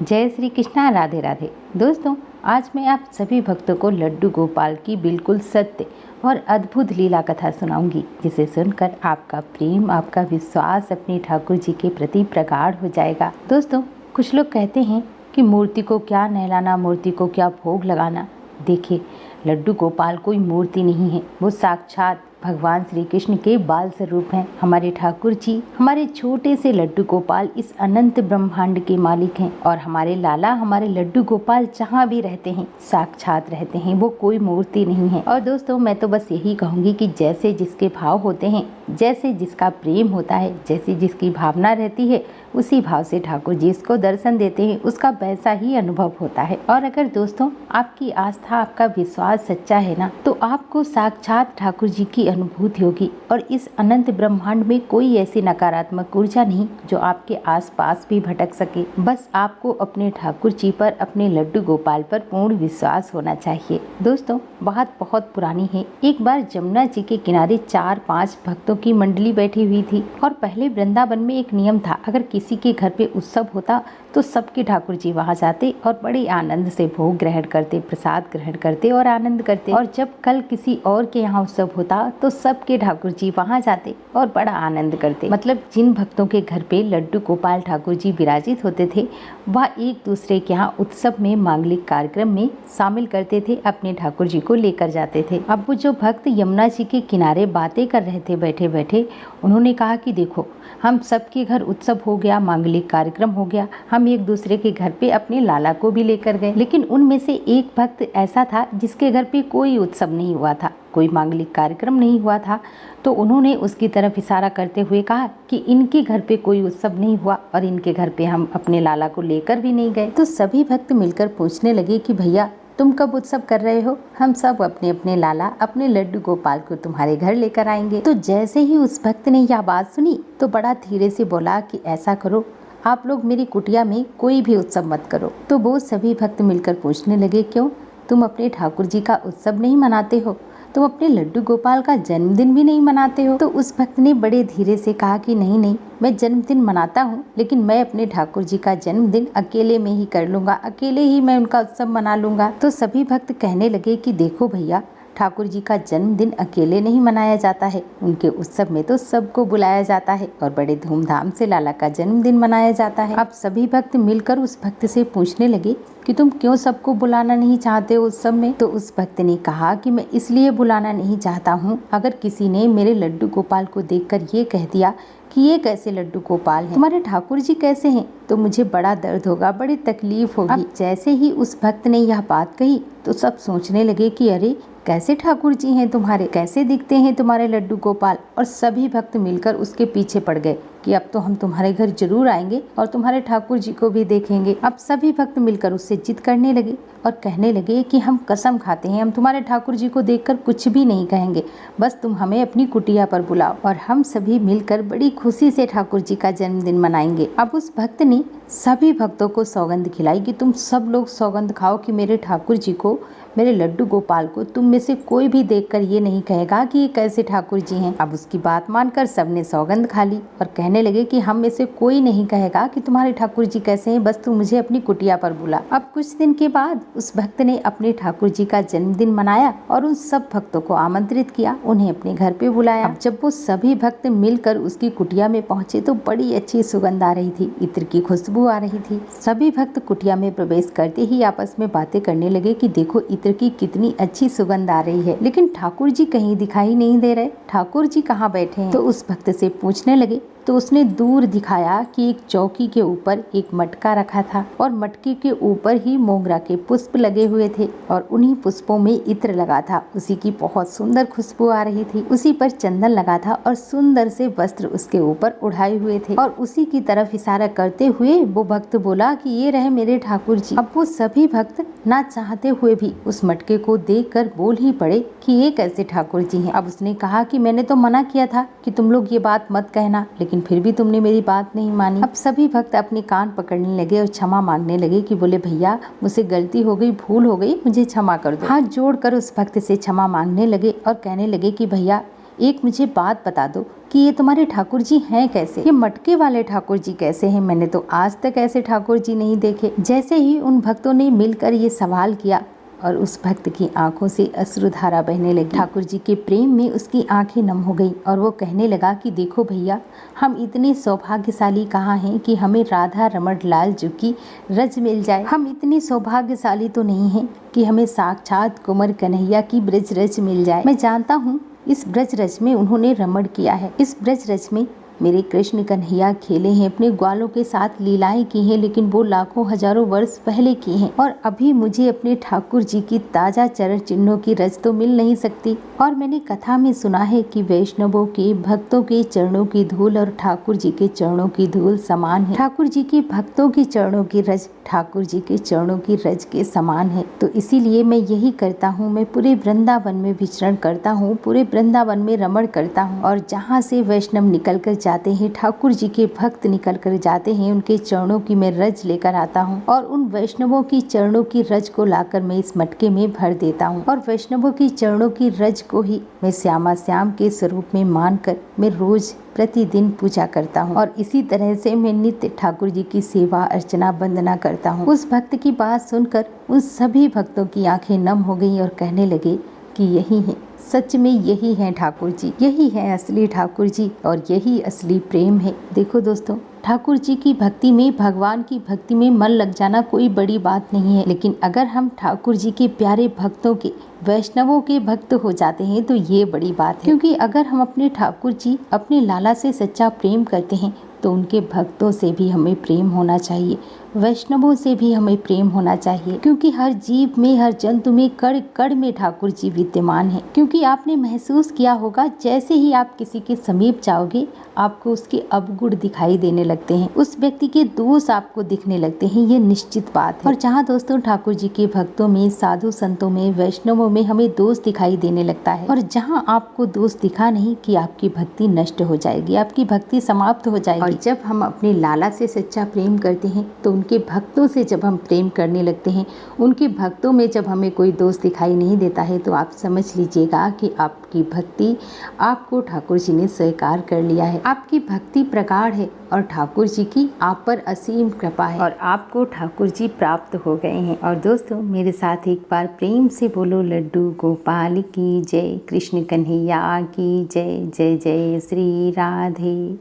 जय श्री कृष्णा, राधे राधे। दोस्तों, आज मैं आप सभी भक्तों को लड्डू गोपाल की बिल्कुल सत्य और अद्भुत लीला कथा सुनाऊंगी, जिसे सुनकर आपका प्रेम, आपका विश्वास अपने ठाकुर जी के प्रति प्रगाढ़ हो जाएगा। दोस्तों, कुछ लोग कहते हैं कि मूर्ति को क्या नहलाना, मूर्ति को क्या भोग लगाना। देखिए, लड्डू गोपाल कोई मूर्ति नहीं है, वो साक्षात भगवान श्री कृष्ण के बाल स्वरूप हैं। हमारे ठाकुर जी, हमारे छोटे से लड्डू गोपाल इस अनंत ब्रह्मांड के मालिक हैं और हमारे लाला, हमारे लड्डू गोपाल जहाँ भी रहते हैं साक्षात रहते हैं, वो कोई मूर्ति नहीं है। और दोस्तों, मैं तो बस यही कहूँगी कि जैसे जिसके भाव होते हैं, जैसे जिसका प्रेम होता है, जैसी जिसकी भावना रहती है, उसी भाव से ठाकुर जी इसको दर्शन देते हैं, उसका वैसा ही अनुभव होता है। और अगर दोस्तों आपकी आस्था, आपका विश्वास सच्चा है ना, तो आपको साक्षात ठाकुर जी की अनुभूति होगी। और इस अनंत ब्रह्मांड में कोई ऐसी नकारात्मक ऊर्जा नहीं जो आपके आसपास भी भटक सके। बस आपको अपने ठाकुर जी पर, अपने लड्डू गोपाल पर पूर्ण विश्वास होना चाहिए। दोस्तों, बात बहुत पुरानी है। एक बार जमुना जी के किनारे 4-5 भक्तों की मंडली बैठी हुई थी और पहले वृंदावन में एक नियम था, अगर किसी के घर पे उत्सव होता तो सबके ठाकुर जी वहाँ जाते और बड़े आनंद से भोग ग्रहण करते, प्रसाद ग्रहण करते और आनंद करते। और जब कल किसी और के यहाँ उत्सव होता तो सबके ठाकुर जी वहाँ जाते और बड़ा आनंद करते। मतलब जिन भक्तों के घर पे लड्डू गोपाल ठाकुर जी विराजित होते थे, वह एक दूसरे के यहाँ उत्सव में, मांगलिक कार्यक्रम में शामिल करते थे, अपने ठाकुर जी को लेकर जाते थे। अब वो जो भक्त यमुना जी के किनारे बातें कर रहे थे बैठे बैठे, उन्होंने कहा कि देखो, हम सबके घर उत्सव हो गया, मांगलिक कार्यक्रम हो गया, हम एक दूसरे के घर पे अपने लाला को भी लेकर गए, लेकिन उनमें से एक भक्त ऐसा था जिसके घर पे कोई उत्सव नहीं हुआ था, कोई मांगलिक कार्यक्रम नहीं हुआ था। तो उन्होंने उसकी तरफ इशारा करते हुए कहा कि इनके घर पे कोई उत्सव नहीं हुआ और इनके घर पे हम अपने लाला को लेकर भी नहीं गए। तो सभी भक्त मिलकर पूछने लगे कि भैया, तुम कब उत्सव कर रहे हो? हम सब अपने अपने लाला, अपने लड्डू गोपाल को तुम्हारे घर लेकर आएंगे। तो जैसे ही उस भक्त ने यह बात सुनी तो बड़ा धीरे से बोला कि ऐसा करो, आप लोग मेरी कुटिया में कोई भी उत्सव मत करो। तो वो सभी भक्त मिलकर पूछने लगे, क्यों, तुम अपने ठाकुर जी का उत्सव नहीं मनाते हो? तुम अपने लड्डू गोपाल का जन्मदिन भी नहीं मनाते हो? तो उस भक्त ने बड़े धीरे से कहा कि नहीं नहीं, मैं जन्मदिन मनाता हूँ, लेकिन मैं अपने ठाकुर जी का जन्मदिन अकेले में ही कर लूंगा, अकेले ही मैं उनका उत्सव मना लूंगा। तो सभी भक्त कहने लगे कि देखो भैया, ठाकुर जी का जन्मदिन अकेले नहीं मनाया जाता है, उनके उत्सव में तो सबको बुलाया जाता है और बड़े धूमधाम से लाला का जन्मदिन मनाया जाता है। अब सभी भक्त मिलकर उस भक्त से पूछने लगे कि तुम क्यों सबको बुलाना नहीं चाहते हो उत्सव में? तो उस भक्त ने कहा कि मैं इसलिए बुलाना नहीं चाहता हूँ, अगर किसी ने मेरे लड्डू गोपाल को देखकर ये कह दिया कि ये कैसे लड्डू गोपाल हैं, तुम्हारे ठाकुर जी कैसे हैं, तो मुझे बड़ा दर्द होगा, बड़ी तकलीफ होगी। अब जैसे ही उस भक्त ने यह बात कही तो सब सोचने लगे कि अरे, कैसे ठाकुर जी हैं तुम्हारे, कैसे दिखते हैं तुम्हारे लड्डू गोपाल। और सभी भक्त मिलकर उसके पीछे पड़ गए कि अब तो हम तुम्हारे घर जरूर आएंगे और तुम्हारे ठाकुर जी को भी देखेंगे। अब सभी भक्त मिलकर उससे जिद करने लगे और कहने लगे कि हम कसम खाते हैं, हम तुम्हारे ठाकुर जी को देखकर कुछ भी नहीं कहेंगे, बस तुम हमें अपनी कुटिया पर बुलाओ और हम सभी मिलकर बड़ी खुशी से ठाकुर जी का जन्मदिन मनाएंगे। अब उस भक्त ने सभी भक्तों को सौगंध खिलाई कि तुम सब लोग सौगंध खाओ कि मेरे ठाकुर जी को, मेरे लड्डू गोपाल को तुम में से कोई भी देखकर ये नहीं कहेगा कि ये कैसे ठाकुर जी हैं। अब उसकी बात मानकर सबने सौगंध खा ली और कहने लगे कि हम में से कोई नहीं कहेगा कि तुम्हारे ठाकुर जी कैसे हैं, बस तू मुझे अपनी कुटिया पर बुला। अब कुछ दिन के बाद उस भक्त ने अपने ठाकुर जी का जन्मदिन मनाया और उन सब भक्तों को आमंत्रित किया, उन्हें अपने घर पे बुलाया। अब जब वो सभी भक्त मिलकर उसकी कुटिया में पहुंचे तो बड़ी अच्छी सुगंध आ रही थी, इत्र की खुशबू आ रही थी। सभी भक्त कुटिया में प्रवेश करते ही आपस में बातें करने लगे कि देखो, इत्र की कितनी अच्छी सुगंध आ रही है, लेकिन ठाकुर जी कहीं दिखाई नहीं दे रहे, ठाकुर जी कहाँ बैठे हैं? तो उस भक्त से पूछने लगे तो उसने दूर दिखाया कि एक चौकी के ऊपर एक मटका रखा था और मटके के ऊपर ही मोगरा के पुष्प लगे हुए थे और उन्हीं पुष्पों में इत्र लगा था, उसी की बहुत सुंदर खुशबू आ रही थी। उसी पर चंदन लगा था और सुंदर से वस्त्र उसके ऊपर उड़ाए हुए थे और उसी की तरफ इशारा करते हुए वो भक्त बोला कि ये रहे मेरे ठाकुर जी। अब वो सभी भक्त ना चाहते हुए भी उस मटके को देखकर बोल ही पड़े कि ये कैसे ठाकुर जी हैं। अब उसने कहा कि मैंने तो मना किया था कि तुम लोग ये बात मत कहना, लेकिन फिर भी तुमने मेरी बात नहीं मानी। अब सभी भक्त अपने कान पकड़ने लगे और क्षमा मांगने लगे कि बोले भैया, मुझसे गलती हो गई, भूल हो गई, मुझे क्षमा कर दो। हाथ जोड़कर उस भक्त से क्षमा मांगने लगे और कहने लगे कि भैया, एक मुझे बात बता दो कि ये तुम्हारे ठाकुर जी हैं कैसे? ये मटके वाले ठाकुर जी कैसे हैं? मैंने तो आज तक ऐसे ठाकुर जी नहीं देखे। जैसे ही उन भक्तों ने मिलकर ये सवाल किया और उस भक्त की आंखों से अश्रुधारा बहने लगी। ठाकुर जी के प्रेम में उसकी आंखें नम हो गई और वो कहने लगा कि देखो भैया, हम इतने सौभाग्यशाली कहाँ हैं कि हमें राधा रमण लाल जी की रज मिल जाए। हम इतने सौभाग्यशाली तो नहीं हैं कि हमें साक्षात कुंवर कन्हैया की ब्रज रज मिल जाए। मैं जानता हूँ इस ब्रज रज में उन्होंने रमण किया है। इस ब्रज रज में मेरे कृष्ण कन्हैया खेले हैं, अपने ग्वालों के साथ लीलाएं की हैं, लेकिन वो लाखों हजारों वर्ष पहले की हैं और अभी मुझे अपने ठाकुर जी की ताजा चरण चिन्हों की रज तो मिल नहीं सकती। और मैंने कथा में सुना है कि वैष्णवों के भक्तों के चरणों की धूल और ठाकुर जी के चरणों की धूल समान है। ठाकुर जी के भक्तों के चरणों की रज ठाकुर जी के चरणों की रज के समान है। तो इसीलिए मैं यही करता हूँ, मैं पूरे वृंदावन में विचरण करता हूँ, पूरे वृंदावन में रमण करता हूँ और जहाँ से वैष्णव निकल कर जाते हैं, ठाकुर जी के भक्त निकल कर जाते हैं, उनके चरणों की मैं रज लेकर आता हूँ और उन वैष्णवों की चरणों की रज को लाकर मैं इस मटके में भर देता हूँ और वैष्णवों की चरणों की रज को ही मैं श्यामा श्याम के स्वरूप में मानकर मैं रोज प्रतिदिन पूजा करता हूँ और इसी तरह से मैं नित्य ठाकुर जी की सेवा अर्चना वंदना करता हूँ। उस भक्त की बात सुनकर उन सभी भक्तों की आंखें नम हो गई और कहने लगे कि यही है, सच में यही है ठाकुर जी, यही है असली ठाकुर जी और यही असली प्रेम है। देखो दोस्तों, ठाकुर जी की भक्ति में, भगवान की भक्ति में मन लग जाना कोई बड़ी बात नहीं है, लेकिन अगर हम ठाकुर जी के प्यारे भक्तों के, वैष्णवों के भक्त हो जाते हैं तो ये बड़ी बात है। क्योंकि अगर हम अपने ठाकुर जी, अपने लाला से सच्चा प्रेम करते हैं तो उनके भक्तों से भी हमें प्रेम होना चाहिए, वैष्णवों से भी हमें प्रेम होना चाहिए। क्योंकि हर जीव में, हर जंतु में, कण कण में ठाकुर जी विद्यमान है। क्योंकि आपने महसूस किया होगा, जैसे ही आप किसी के समीप जाओगे आपको उसके अवगुण दिखाई देने लगते हैं, उस व्यक्ति के दोष आपको दिखने लगते हैं, ये निश्चित बात है। और जहाँ दोस्तों ठाकुर जी के भक्तों में, साधु संतों में, वैष्णवों में हमें दोष दिखाई देने लगता है और जहाँ आपको दोष दिखा नहीं कि आपकी भक्ति नष्ट हो जाएगी, आपकी भक्ति समाप्त हो जाएगी। और जब हम अपने लाला से सच्चा प्रेम करते हैं तो उनके भक्तों से जब हम प्रेम करने लगते हैं, उनके भक्तों में जब हमें कोई दोष दिखाई नहीं देता है तो आप समझ लीजिएगा कि आपकी भक्ति, आपको ठाकुर जी ने स्वीकार कर लिया है, आपकी भक्ति प्रगाढ़ है और ठाकुर जी की आप पर असीम कृपा है और आपको ठाकुर जी प्राप्त हो गए हैं। और दोस्तों, मेरे साथ एक बार प्रेम से बोलो लड्डू गोपाल की जय, कृष्ण कन्हैया की जय, जय जय श्री राधे।